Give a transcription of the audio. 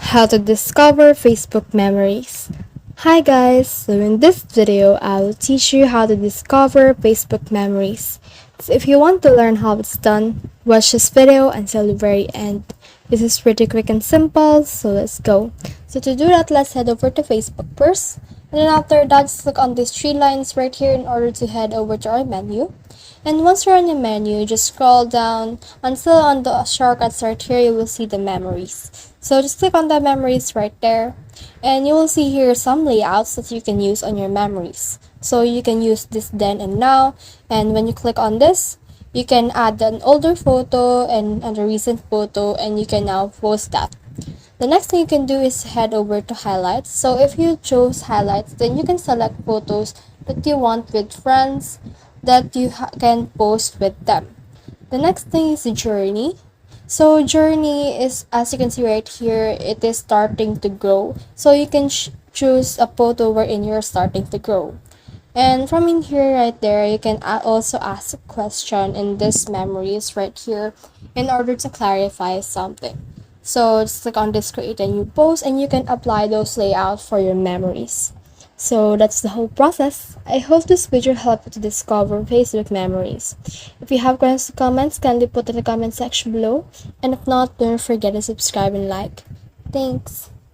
How to discover Facebook memories. Hi guys, so in this video I will teach you how to discover Facebook memories. So if you want to learn how it's done, watch this video until the very end. This is pretty quick and simple, so let's go. So to do that, let's head over to Facebook first. And then after that, just click on these three lines right here in order to head over to our menu. And once you're on the menu, just scroll down until on the shortcuts right here, you will see the memories. So just click on the memories right there. And you will see here some layouts that you can use on your memories. So you can use this then and now. And when you click on this, you can add an older photo and a recent photo, and you can now post that. The next thing you can do is head over to highlights. So if you chose highlights, then you can select photos that you want with friends that you can post with them. The next thing is journey. So journey is, as you can see right here, it is starting to grow. So you can choose a photo wherein you're starting to grow. And from in here right there, you can also ask a question in this memories right here in order to clarify something. So just click on this create a new post and you can apply those layouts for your memories. So that's the whole process. I hope this video helped you to discover Facebook memories. If you have questions or comments, kindly put in the comment section below. And if not, don't forget to subscribe and like. Thanks.